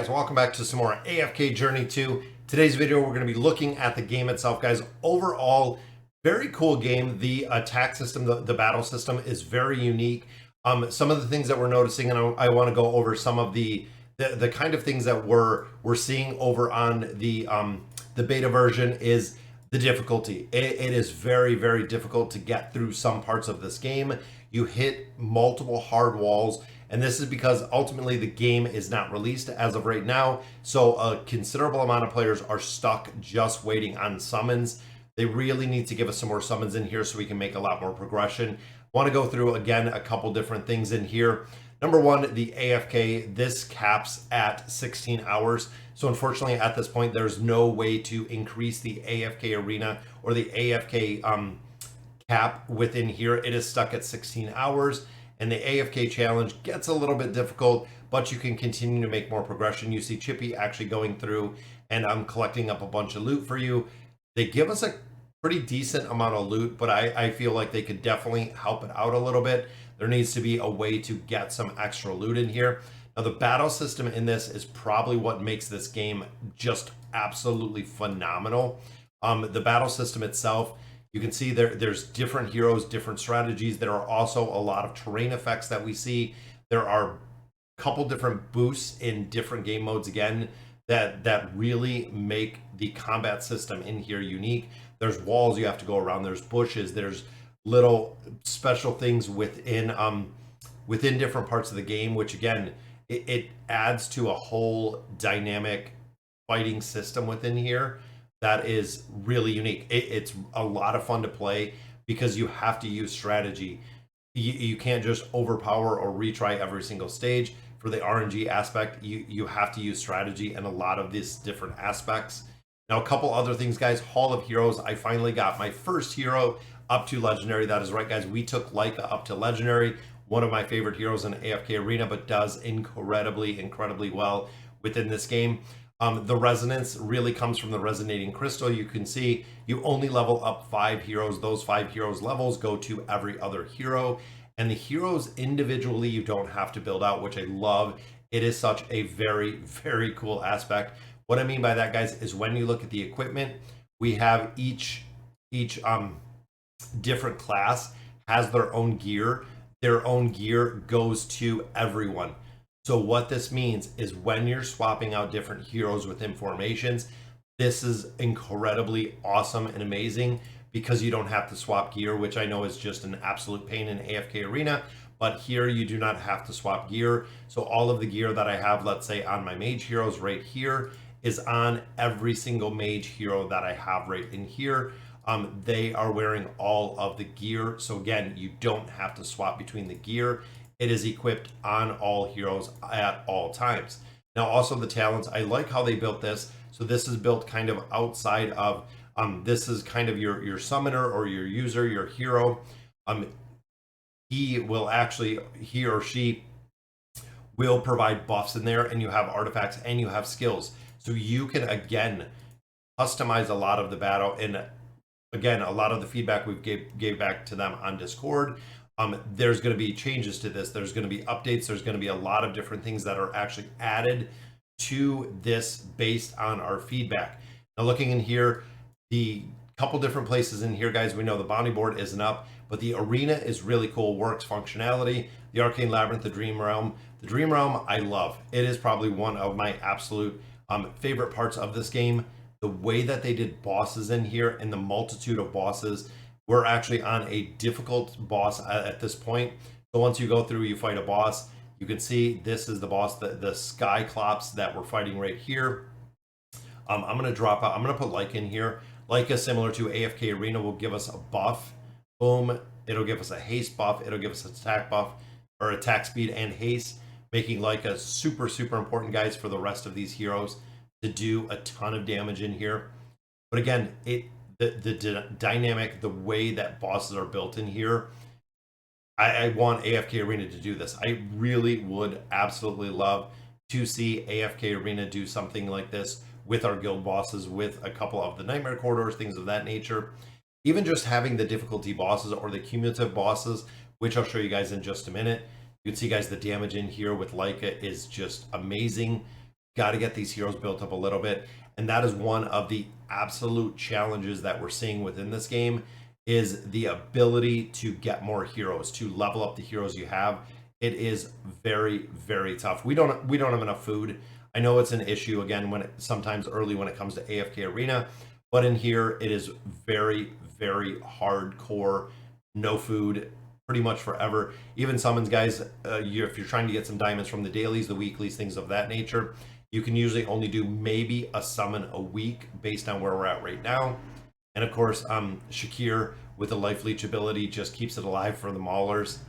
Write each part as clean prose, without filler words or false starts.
guys, welcome back to some more AFK Journey 2. Today's video we're going to be looking at the game itself, guys. Overall, very cool game. The attack system, the battle system is very unique. Some of the things that we're noticing, and I want to go over some of the kind of things that we're seeing over on the beta version is the difficulty. It is very, very difficult to get through some parts of this game. You hit multiple hard walls, and this is because ultimately the game is not released as of right now. So a considerable amount of players are stuck just waiting on summons. They really need to give us some more summons in here so we can make a lot more progression. I want to go through again a couple different things in here. Number one, the AFK, this caps at 16 hours. So unfortunately at this point, there's no way to increase the AFK arena or the AFK cap within here. It is stuck at 16 hours. And the AFK challenge gets a little bit difficult, but you can continue to make more progression. You see Chippy actually going through and I'm collecting up a bunch of loot for you. They give us a pretty decent amount of loot, but I feel like they could definitely help it out a little bit. There needs to be a way to get some extra loot in here. Now the battle system in this is probably what makes this game just absolutely phenomenal. The battle system itself, you can see there's different heroes, different strategies. There are also a lot of terrain effects that we see. There are a couple different boosts in different game modes again that really make the combat system in here unique. There's walls you have to go around, there's bushes, there's little special things within different parts of the game, which again, it adds to a whole dynamic fighting system within here that is really unique. It's a lot of fun to play because you have to use strategy. You can't just overpower or retry every single stage. For the RNG aspect, you have to use strategy in a lot of these different aspects. Now, a couple other things, guys. Hall of Heroes. I finally got my first hero up to Legendary. That is right, guys. We took Lyca up to Legendary. One of my favorite heroes in the AFK arena, but does incredibly well within this game. The resonance really comes from the resonating crystal. You can see you only level up 5 heroes. Those 5 heroes levels go to every other hero. And the heroes individually you don't have to build out, which I love. It is such a very, very cool aspect. What I mean by that, guys, is when you look at the equipment, we have each different class has their own gear. Their own gear goes to everyone. So what this means is when you're swapping out different heroes within formations, this is incredibly awesome and amazing because you don't have to swap gear, which I know is just an absolute pain in AFK arena, but here you do not have to swap gear. So all of the gear that I have, let's say on my mage heroes right here, is on every single mage hero that I have right in here. They are wearing all of the gear. So again, you don't have to swap between the gear. It is equipped on all heroes at all times. Now also the talents, I like how they built this. So this is built kind of outside of, this is kind of your summoner or your user, your hero. He or she will provide buffs in there, and you have artifacts and you have skills. So you can again customize a lot of the battle, and again, a lot of the feedback we gave back to them on Discord. There's going to be changes to this. There's going to be updates. There's going to be a lot of different things that are actually added to this based on our feedback. Now looking in here, the couple different places in here, guys, we know the bounty board isn't up, but the arena is really cool, works functionality. The Arcane Labyrinth, the Dream Realm. The Dream Realm, I love. It is probably one of my absolute favorite parts of this game. The way that they did bosses in here and the multitude of bosses. We're actually on a difficult boss at this point. So once you go through, you fight a boss. You can see this is the boss, the Skyclops that we're fighting right here. I'm going to drop out. I'm going to put Lyca in here. Lyca, similar to AFK Arena, will give us a buff. Boom. It'll give us a haste buff. It'll give us an attack buff, or attack speed and haste, making Lyca super important, guys, for the rest of these heroes to do a ton of damage in here. But again, the dynamic, the way that bosses are built in here, I want AFK Arena to do this. I really would absolutely love to see AFK Arena do something like this with our guild bosses, with a couple of the nightmare corridors, things of that nature. Even just having the difficulty bosses or the cumulative bosses, which I'll show you guys in just a minute. You can see, guys, the damage in here with Lyca is just amazing. got to get these heroes built up a little bit. And that is one of the absolute challenges that we're seeing within this game, is the ability to get more heroes, to level up the heroes you have. It is very, very tough. We don't have enough food. I know it's an issue again when sometimes early when it comes to AFK Arena, but in here it is very, very hardcore. No food pretty much forever. Even summons, guys, if you're trying to get some diamonds from the dailies, the weeklies, things of that nature, you can usually only do maybe a summon a week based on where we're at right now. And of course, Shakir with the life leech ability just keeps it alive for the maulers.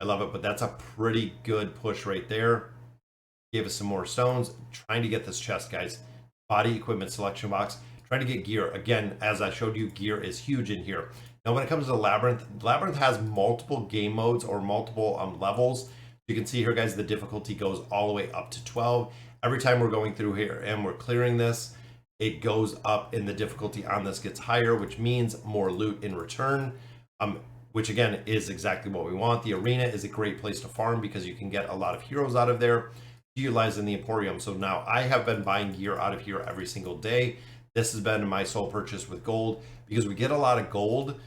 I love it, but that's a pretty good push right there. Gave us some more stones. Trying to get this chest, guys. Body equipment selection box. Trying to get gear. Again, as I showed you, gear is huge in here. Now, when it comes to Labyrinth has multiple game modes or multiple levels. You can see here, guys, the difficulty goes all the way up to 12. Every time we're going through here and we're clearing this, it goes up and the difficulty on this gets higher, which means more loot in return, which again is exactly what we want. The arena is a great place to farm because you can get a lot of heroes out of there, utilizing the Emporium. So now I have been buying gear out of here every single day. This has been my sole purchase with gold because we get a lot of gold.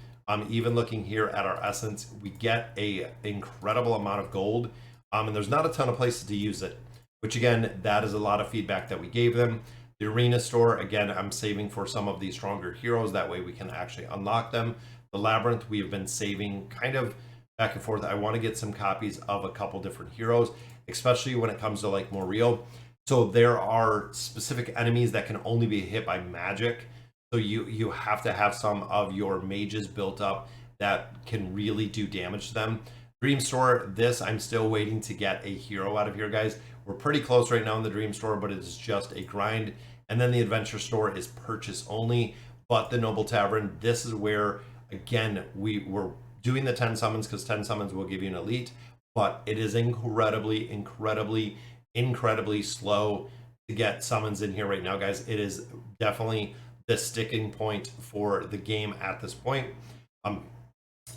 Even looking here at our essence, we get a incredible amount of gold, and there's not a ton of places to use it, which again, that is a lot of feedback that we gave them. The arena store, again, I'm saving for some of these stronger heroes. That way we can actually unlock them. The Labyrinth, we have been saving kind of back and forth. I want to get some copies of a couple different heroes, especially when it comes to like Morio. So there are specific enemies that can only be hit by magic. So you have to have some of your mages built up that can really do damage to them. Dream Store, this I'm still waiting to get a hero out of here, guys. We're pretty close right now in the Dream Store, but it is just a grind. And then the Adventure Store is purchase only. But the Noble Tavern, this is where, again, we're doing the 10 summons because 10 summons will give you an elite. But it is incredibly, incredibly, incredibly slow to get summons in here right now, guys. It is definitely the sticking point for the game at this point.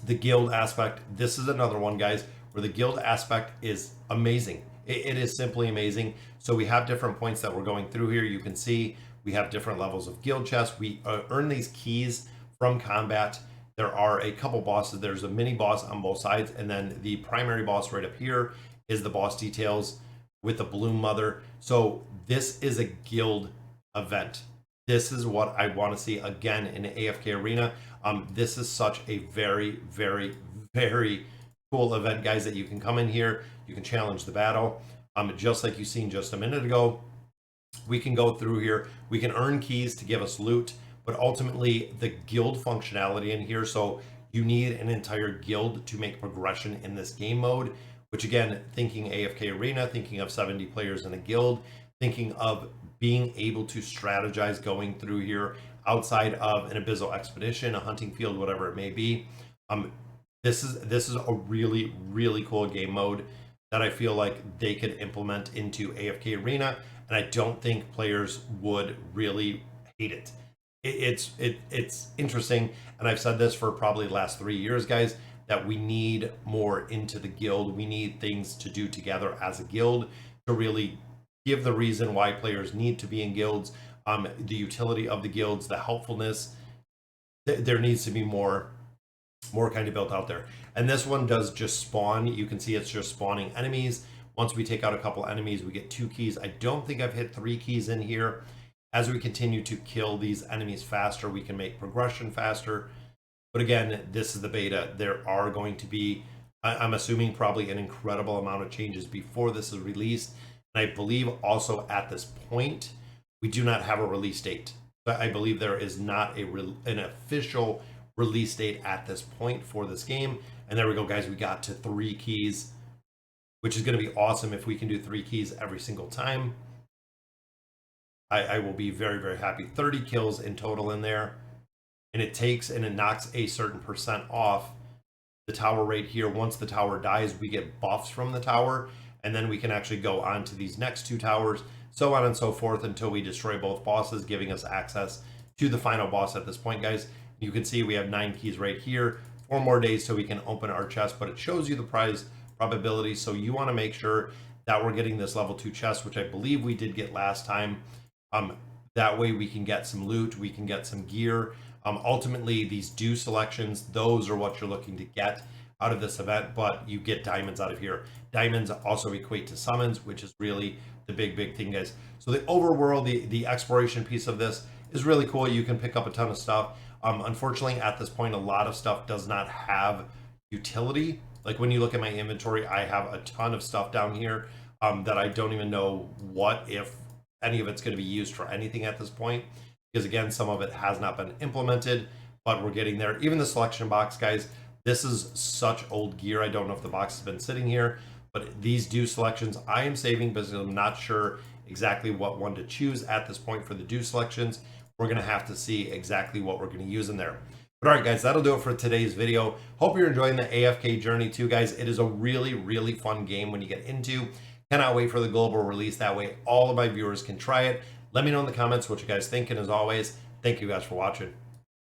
The guild aspect, this is another one, guys, where the guild aspect is amazing. It is simply amazing. So we have different points that we're going through here. You can see we have different levels of guild chests. We earn these keys from combat. There are a couple bosses. There's a mini boss on both sides, and then the primary boss right up here is the boss details with the Bloom Mother. So this is a guild event. This is what I want to see again in the AFK Arena. This is such a very, very, very cool event, guys, that you can come in here. You can challenge the battle. Just like you seen just a minute ago, we can go through here. We can earn keys to give us loot, but ultimately the guild functionality in here. So you need an entire guild to make progression in this game mode, which again, thinking AFK Arena, thinking of 70 players in a guild, thinking of being able to strategize going through here outside of an abyssal expedition, a hunting field, whatever it may be. This is a really, really cool game mode that I feel like they could implement into AFK Arena, and I don't think players would really hate it. It's interesting, and I've said this for probably the last 3 years, guys, that we need more into the guild. We need things to do together as a guild to really give the reason why players need to be in guilds, the utility of the guilds, the helpfulness. There needs to be more kind of built out there. And this one does just spawn. You can see it's just spawning enemies. Once we take out a couple enemies, we get 2 keys. I don't think I've hit 3 keys in here. As we continue to kill these enemies faster, we can make progression faster. But again, this is the beta. There are going to be, I'm assuming, probably an incredible amount of changes before this is released. And I believe also at this point, we do not have a release date. But I believe there is not an official release date at this point for this game. And there we go, guys. We got to 3 keys, which is going to be awesome if we can do 3 keys every single time. I will be very, very happy. 30 kills in total in there. And it takes and it knocks a certain percent off the tower right here. Once the tower dies, we get buffs from the tower. And then we can actually go on to these next 2 towers, so on and so forth until we destroy both bosses, giving us access to the final boss at this point, guys. You can see we have 9 keys right here. 4 more days so we can open our chest, but it shows you the prize probability. So you want to make sure that we're getting this level 2 chest, which I believe we did get last time. That way we can get some loot, we can get some gear. Ultimately, these do selections, those are what you're looking to get out of this event, but you get diamonds out of here. Diamonds also equate to summons, which is really the big thing, guys. So the overworld, the exploration piece of this is really cool. You can pick up a ton of stuff. Unfortunately, at this point, a lot of stuff does not have utility. Like when you look at my inventory, I have a ton of stuff down here that I don't even know what, if any of it's going to be used for anything at this point. Because again, some of it has not been implemented, but we're getting there. Even the selection box, guys, this is such old gear. I don't know if the box has been sitting here, but these do selections I am saving because I'm not sure exactly what one to choose at this point for the do selections. We're going to have to see exactly what we're going to use in there. But all right, guys, that'll do it for today's video. Hope you're enjoying the AFK journey too, guys. It is a really fun game when you get into. Cannot wait for the global release. That way all of my viewers can try it. Let me know in the comments what you guys think. And as always, thank you guys for watching.